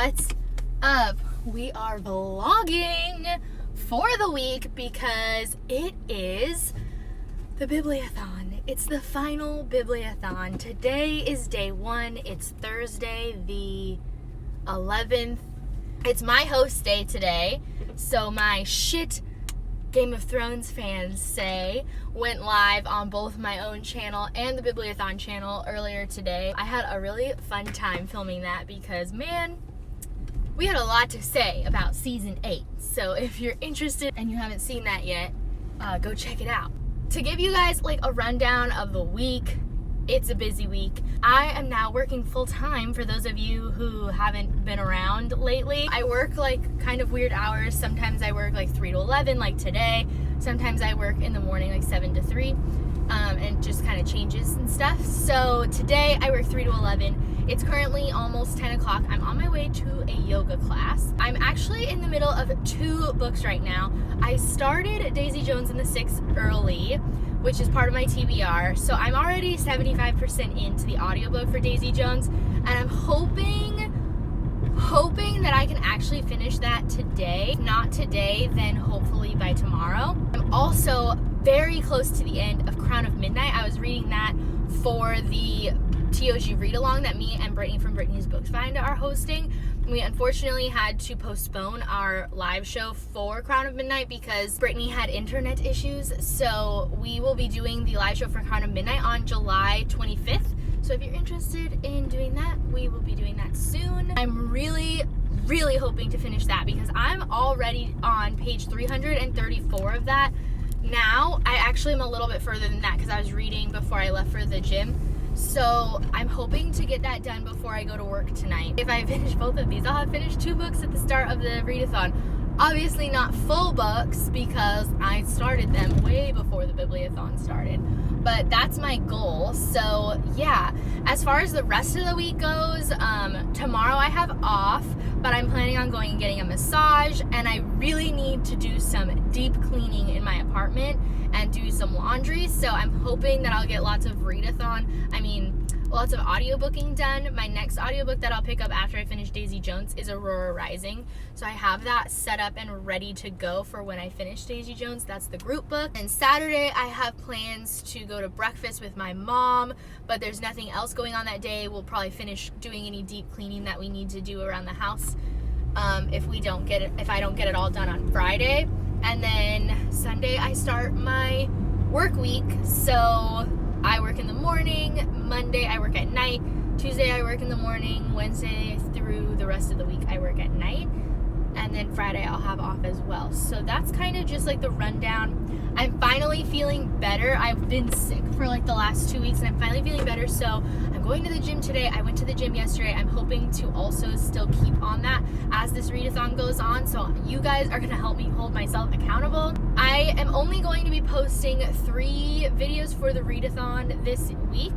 What's up? We are vlogging for the week because it is the Bibliothon. It's the final Bibliothon. Today is day one. It's Thursday the 11th. It's my host day today. So my shit Game of Thrones fans say went live on both my own channel and the Bibliothon channel earlier today. I had a really fun time filming that because, man, we had a lot to say about season 8. So if you're interested and you haven't seen that yet, go check it out. To give you guys like a rundown of the week, it's a busy week. I am now working full time for those of you who haven't been around lately. I work like kind of weird hours. Sometimes I work like 3 to 11 like today. Sometimes I work in the morning like 7 to 3 and it just kind of changes and stuff. So today I work 3 to 11. It's currently almost 10 o'clock. I'm on my way to a yoga class. I'm actually in the middle of 2 books right now. I started Daisy Jones and the Six early, which is part of my TBR. So I'm already 75% into the audiobook for Daisy Jones, and I'm hoping that I can actually finish that today. If not today, then hopefully by tomorrow. I'm also very close to the end of Crown of Midnight. I was reading that for the TOG read-along that me and Brittni from Brittni's Books Finder are hosting. We unfortunately had to postpone our live show for Crown of Midnight because Brittni had internet issues. So we will be doing the live show for Crown of Midnight on July 25th. So if you're interested in doing that, we will be doing that soon. I'm really hoping to finish that because I'm already on page 334 of that. Now, I actually am a little bit further than that because I was reading before I left for the gym. So I'm hoping to get that done before I go to work tonight. If I finish both of these, I'll have finished 2 books at the start of the readathon. Obviously not full books because I started them way before the Bibliothon started. But that's my goal. So yeah, as far as the rest of the week goes, tomorrow I have off, but I'm planning on going and getting a massage, and I really need to do some deep cleaning in my apartment and do some laundry. So I'm hoping that I'll get lots of lots of audiobooking done. My next audiobook that I'll pick up after I finish Daisy Jones is Aurora Rising. So I have that set up and ready to go for when I finish Daisy Jones. That's the group book. And Saturday I have plans to go to breakfast with my mom, but there's nothing else going on that day. We'll probably finish doing any deep cleaning that we need to do around the house if I don't get it all done on Friday. And then Sunday I start my work week. So I work in the morning, Monday I work at night, Tuesday I work in the morning, Wednesday through the rest of the week I work at night, and then Friday I'll have off as well. So that's kind of just like the rundown. I'm finally feeling better. I've been sick for like the last 2 weeks and I'm finally feeling better. So I'm going to the gym today. I went to the gym yesterday. I'm hoping to also still keep on that as this readathon goes on. So you guys are going to help me hold myself accountable. I am only going to be posting 3 videos for the readathon this week.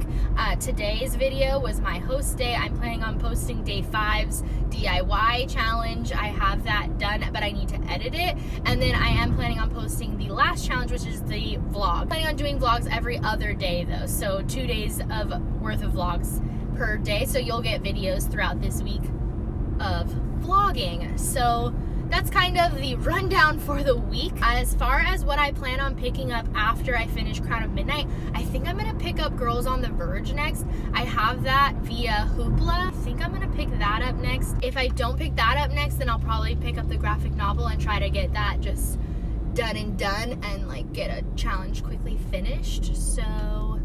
Today's video was my host day. I'm planning on posting day 5's DIY challenge. I have that done, but I need to edit it. And then I am planning on posting the last challenge, which is the vlog. I'm planning on doing vlogs every other day though. So 2 days worth of vlogs per day. So you'll get videos throughout this week of vlogging. So that's kind of the rundown for the week. As far as what I plan on picking up after I finish Crown of Midnight, I think I'm gonna pick up Girls on the Verge next. I have that via Hoopla. I think I'm gonna pick that up next. If I don't pick that up next, then I'll probably pick up the graphic novel and try to get that just done and like get a challenge quickly finished. So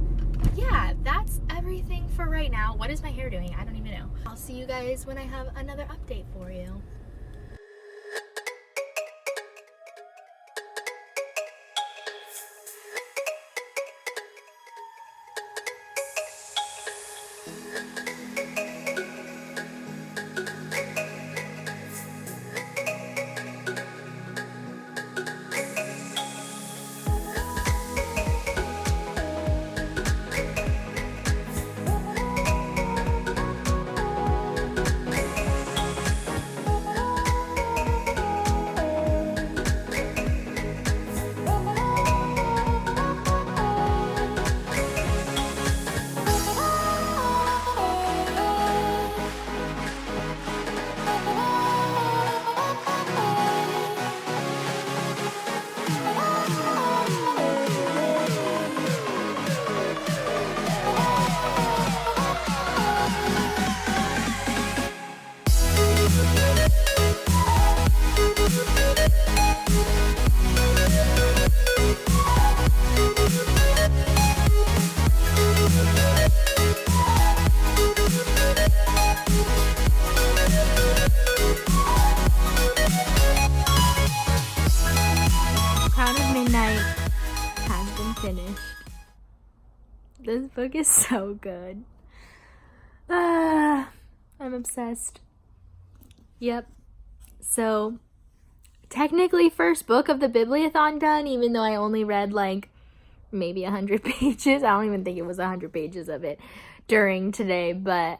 yeah, that's everything for right now. What is my hair doing? I don't even know. I'll see you guys when I have another update for you. book is so good. I'm obsessed. Yep. So, technically first book of the Bibliothon done, even though I only read like maybe 100 pages. I don't even think it was 100 pages of it during today, but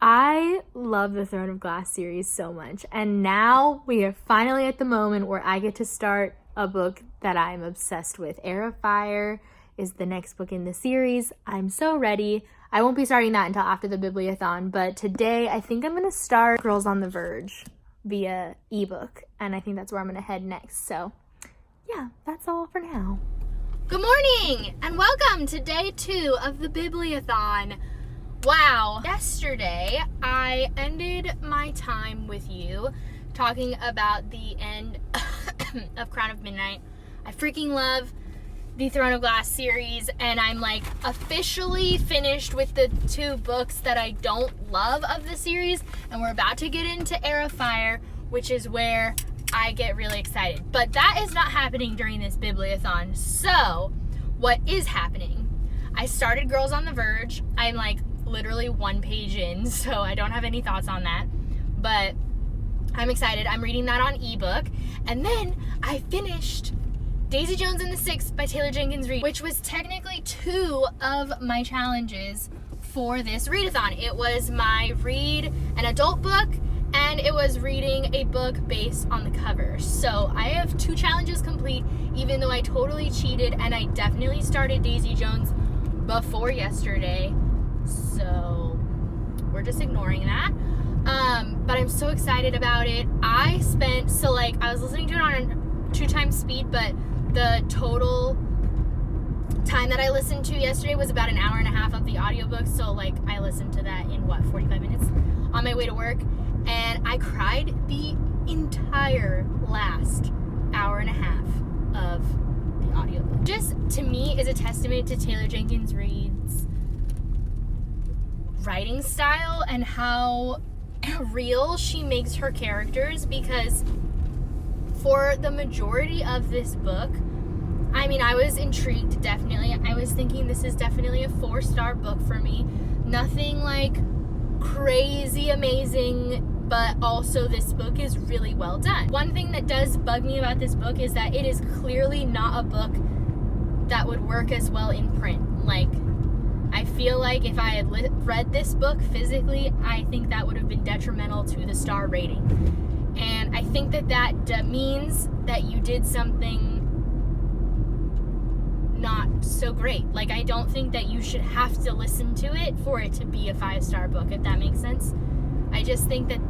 I love the Throne of Glass series so much. And now we are finally at the moment where I get to start a book that I'm obsessed with. Heir of Fire is the next book in the series. I'm so ready. I won't be starting that until after the Bibliothon, but today I think I'm going to start Girls on the Verge via ebook, and I think that's where I'm going to head next. So yeah, that's all for now. Good morning and welcome to day 2 of the Bibliothon. Wow, yesterday I ended my time with you talking about the end of Crown of Midnight. I freaking love the Throne of Glass series, and I'm like officially finished with the 2 books that I don't love of the series, and we're about to get into Heir of Fire, which is where I get really excited. But that is not happening during this Bibliothon. So what is happening? I started Girls on the Verge. I'm like literally 1 page in, so I don't have any thoughts on that, but I'm excited. I'm reading that on ebook. And then I finished Daisy Jones and the Six by Taylor Jenkins Reid, which was technically 2 of my challenges for this readathon. It was my read an adult book, and it was reading a book based on the cover. So I have 2 challenges complete, even though I totally cheated, and I definitely started Daisy Jones before yesterday. So we're just ignoring that. But I'm so excited about it. I was listening to it on 2 times speed, but the total time that I listened to yesterday was about an hour and a half of the audiobook. So like I listened to that in 45 minutes on my way to work, and I cried the entire last hour and a half of the audiobook. Just to me is a testament to Taylor Jenkins Reid's writing style and how real she makes her characters, because for the majority of this book, I mean, I was intrigued, definitely. I was thinking this is definitely a 4-star book for me. Nothing like crazy amazing, but also this book is really well done. One thing that does bug me about this book is that it is clearly not a book that would work as well in print. Like, I feel like if I had read this book physically, I think that would have been detrimental to the star rating. And I think that means that you did something not so great. Like, I don't think that you should have to listen to it for it to be a 5-star book, if that makes sense. I just think that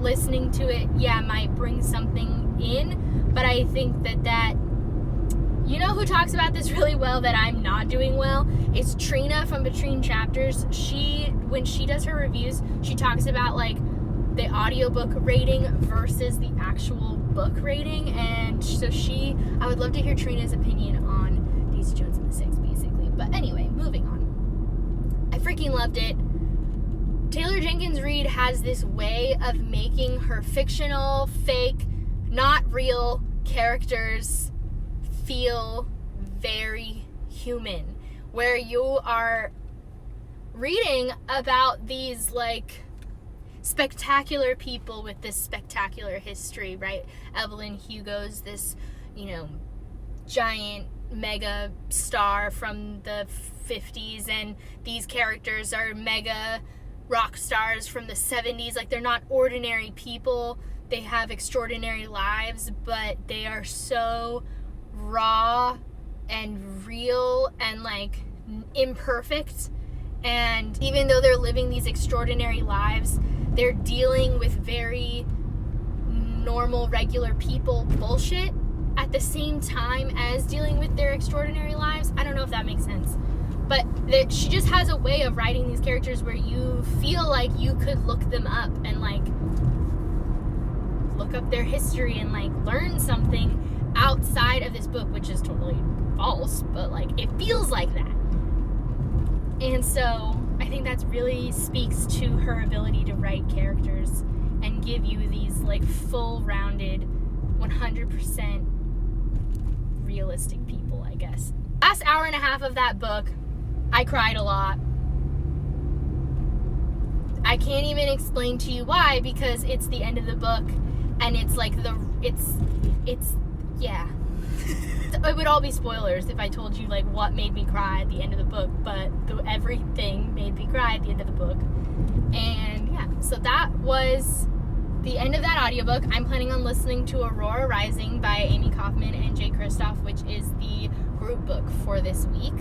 listening to it, yeah, might bring something in, but I think that you know who talks about this really well that I'm not doing well? It's Trina from Between Chapters. When she does her reviews, she talks about like the audiobook rating versus the actual book rating, and so I would love to hear Trina's opinion on Daisy Jones and the Six, basically. But anyway, moving on. I freaking loved it. Taylor Jenkins Reid has this way of making her fictional, fake, not real characters feel very human, where you are reading about these like spectacular people with this spectacular history, right? Evelyn Hugo's this, giant mega star from the 50s, and these characters are mega rock stars from the 70s. Like, they're not ordinary people. They have extraordinary lives, but they are so raw and real and like imperfect. And even though they're living these extraordinary lives, they're dealing with very normal, regular people bullshit at the same time as dealing with their extraordinary lives. I don't know if that makes sense. But she just has a way of writing these characters where you feel like you could look them up and like look up their history and like learn something outside of this book, which is totally false, but like it feels like that. And so I think that really speaks to her ability to write characters and give you these like full-rounded 100% realistic people, I guess. Last hour and a half of that book I cried a lot. I can't even explain to you why, because it's the end of the book, and it's like yeah. It would all be spoilers if I told you like what made me cry at the end of the book, but everything made me cry at the end of the book. And yeah, so that was the end of that audiobook. I'm planning on listening to Aurora Rising by Amy Kaufman and Jay Kristoff, which is the group book for this week.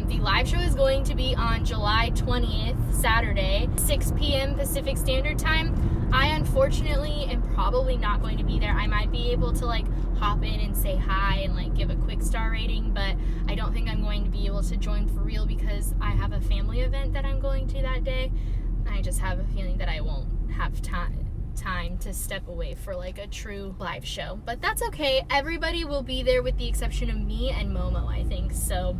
The live show is going to be on July 20th, Saturday, 6 p.m. Pacific Standard Time. I unfortunately am probably not going to be there. I might be able to like hop in and say hi and like give a quick star rating, but I don't think I'm going to be able to join for real because I have a family event that I'm going to that day. I just have a feeling that I won't have time to step away for like a true live show, but that's okay. Everybody will be there with the exception of me and Momo, I think, so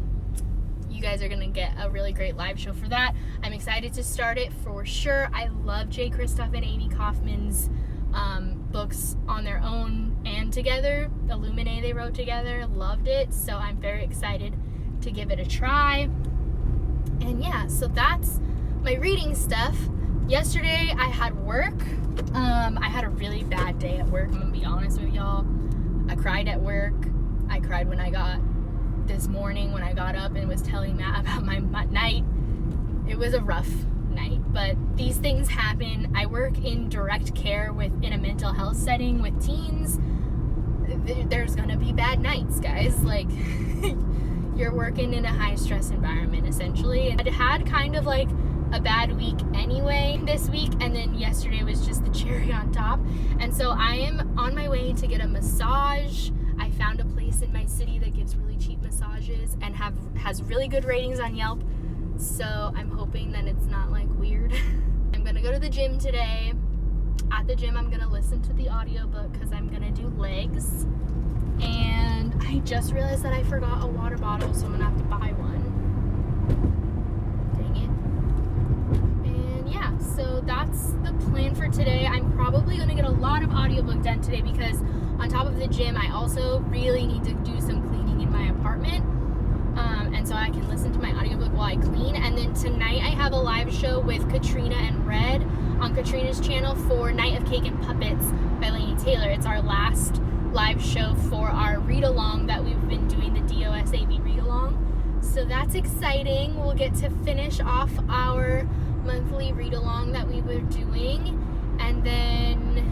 you guys are gonna get a really great live show for that. I'm excited to start it for sure. I love Jay Kristoff and Amy Kaufman's books on their own and together. Illuminae they wrote together, loved it, so I'm very excited to give it a try. And yeah, so that's my reading stuff. Yesterday I had work. I had a really bad day at work, I'm gonna be honest with y'all. I cried at work. I cried this morning when I got up and was telling Matt about my night. It was a rough night, but these things happen. I work in direct care in a mental health setting with teens. There's gonna be bad nights, guys. Like, you're working in a high stress environment essentially. And I had kind of like a bad week anyway this week, and then yesterday was just the cherry on top. And so I am on my way to get a massage. I found a place in my city that gives really cheap massages and has really good ratings on Yelp, so I'm hoping that it's not like weird. I'm gonna go to the gym today. At the gym I'm gonna listen to the audiobook because I'm gonna do legs, and I just realized that I forgot a water bottle, so I'm gonna have to buy one. So that's the plan for today. I'm probably going to get a lot of audiobook done today because on top of the gym, I also really need to do some cleaning in my apartment. And so I can listen to my audiobook while I clean. And then tonight I have a live show with Katrina and Red on Katrina's channel for Night of Cake and Puppets by Lainey Taylor. It's our last live show for our read-along that we've been doing, the DOSAB read-along. So that's exciting. We'll get to finish off our monthly read-along that we were doing, and then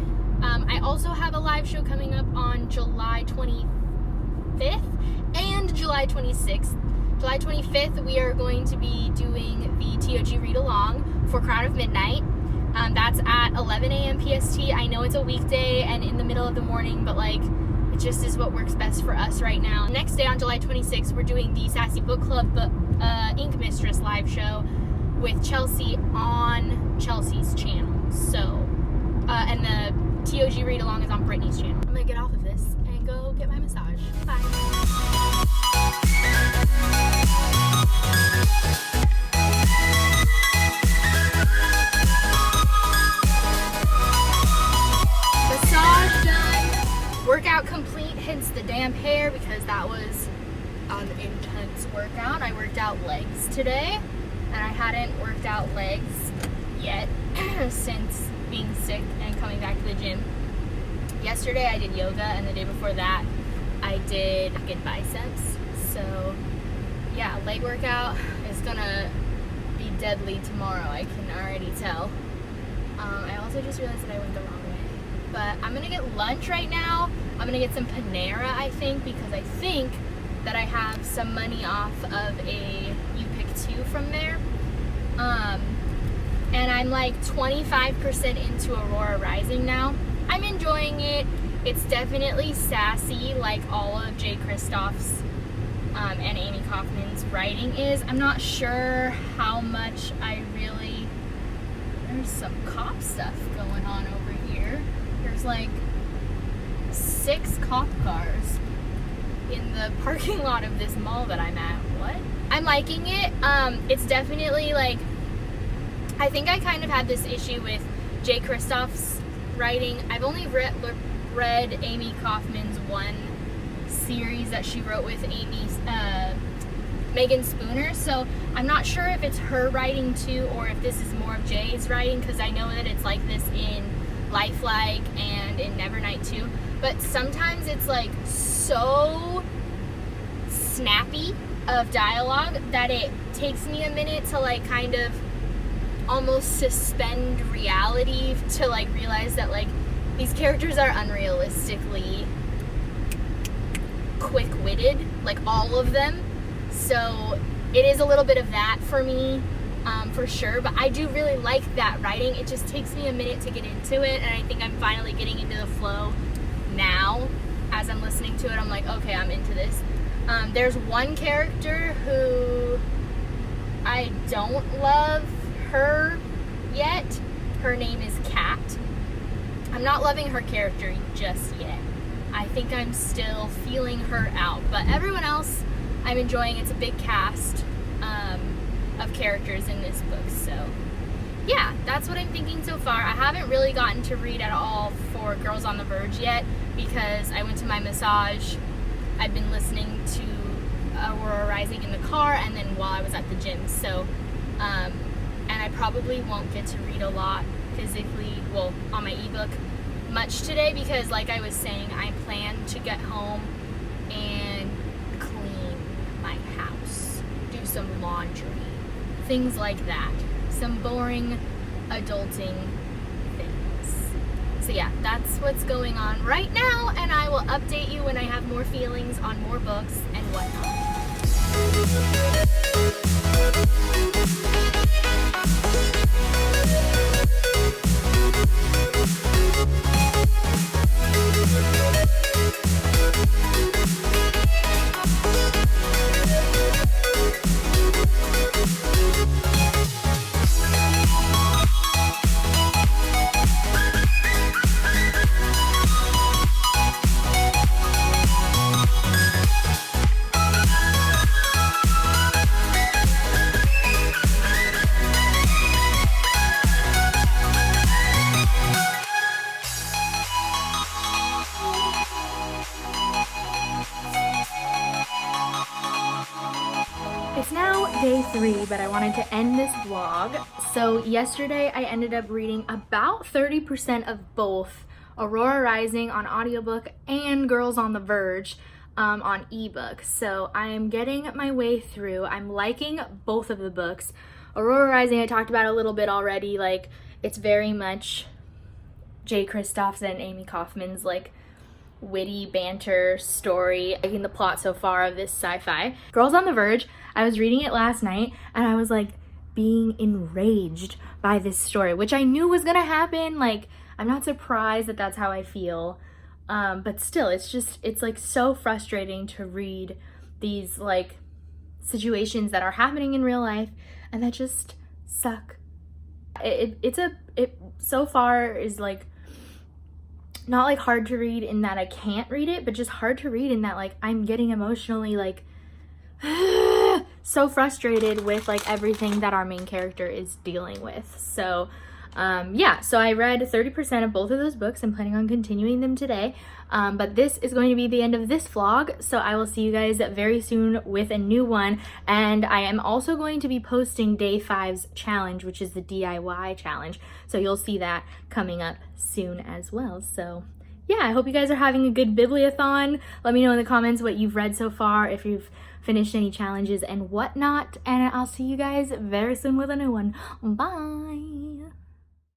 I also have a live show coming up on July 25th and July 26th. July 25th we are going to be doing the TOG read-along for Crown of Midnight. That's at 11 a.m. PST. I know it's a weekday and in the middle of the morning, but like it just is what works best for us right now. Next day on July 26th we're doing the Sassy Book Club Inkmistress live show with Chelsea on Chelsea's channel. So, and the TOG read along is on Brittni's channel. I'm gonna get off of this and go get my massage. Bye. Massage done. Workout complete, hence the damp hair because that was an intense workout. I worked out legs today. And I hadn't worked out legs yet since being sick and coming back to the gym. Yesterday I did yoga, and the day before that I did biceps. So yeah, leg workout is gonna be deadly tomorrow, I can already tell. I also just realized that I went the wrong way. But I'm gonna get lunch right now. I'm gonna get some Panera, I think, because I think that I have some money off of a You Pick 2 from there. And I'm like 25% into Aurora Rising now. I'm enjoying it. It's definitely sassy, like all of Jay Kristoff's and Amy Kaufman's writing is. I'm not sure how much there's some cop stuff going on over here. There's like 6 cop cars in the parking lot of this mall that I'm at. What? I'm liking it. It's definitely like, I think I kind of had this issue with Jay Kristoff's writing. I've only read Amy Kaufman's one series that she wrote with Megan Spooner, so I'm not sure if it's her writing too or if this is more of Jay's writing, because I know that it's like this in Lifelike and in Nevernight too, but sometimes it's like so snappy of dialogue that it takes me a minute to like kind of almost suspend reality to like realize that like these characters are unrealistically quick-witted, like all of them. So it is a little bit of that for me, for sure, but I do really like that writing. It just takes me a minute to get into it, and I think I'm finally getting into the flow now. As I'm listening to it, I'm like, okay, I'm into this. There's one character who I don't love her yet. Her name is Kat. I'm not loving her character just yet. I think I'm still feeling her out, but everyone else I'm enjoying. It's a big cast of characters in this book, so yeah, that's what I'm thinking so far. I haven't really gotten to read at all for Girls on the Verge yet because I went to my massage. I've been listening to Aurora Rising in the car and then while I was at the gym, so and I probably won't get to read a lot physically, well, on my ebook much today because like I was saying, I plan to get home and clean my house, do some laundry, things like that, some boring adulting things. So yeah, that's what's going on right now, and I will update you when I have more feelings on more books and whatnot. It's now day 3, but I wanted to end this vlog. So yesterday I ended up reading about 30% of both Aurora Rising on audiobook and Girls on the Verge on ebook. So I am getting my way through. I'm liking both of the books. Aurora Rising I talked about a little bit already. Like, it's very much Jay Kristoff's and Amy Kaufman's like witty banter story. Liking the plot so far of this sci-fi. Girls on the Verge, I was reading it last night and I was like being enraged by this story, which I knew was gonna happen. Like, I'm not surprised that that's how I feel, but still, it's like so frustrating to read these like situations that are happening in real life and that just suck. It so far is like not like hard to read in that I can't read it, but just hard to read in that like I'm getting emotionally like so frustrated with like everything that our main character is dealing with. So yeah, so I read 30% of both of those books. I'm planning on continuing them today, but this is going to be the end of this vlog, so I will see you guys very soon with a new one. And I am also going to be posting day 5's challenge, which is the DIY challenge, so you'll see that coming up soon as well. So yeah, I hope you guys are having a good bibliothon. Let me know in the comments what you've read so far, if you've finished any challenges and whatnot, and I'll see you guys very soon with a new one. Bye!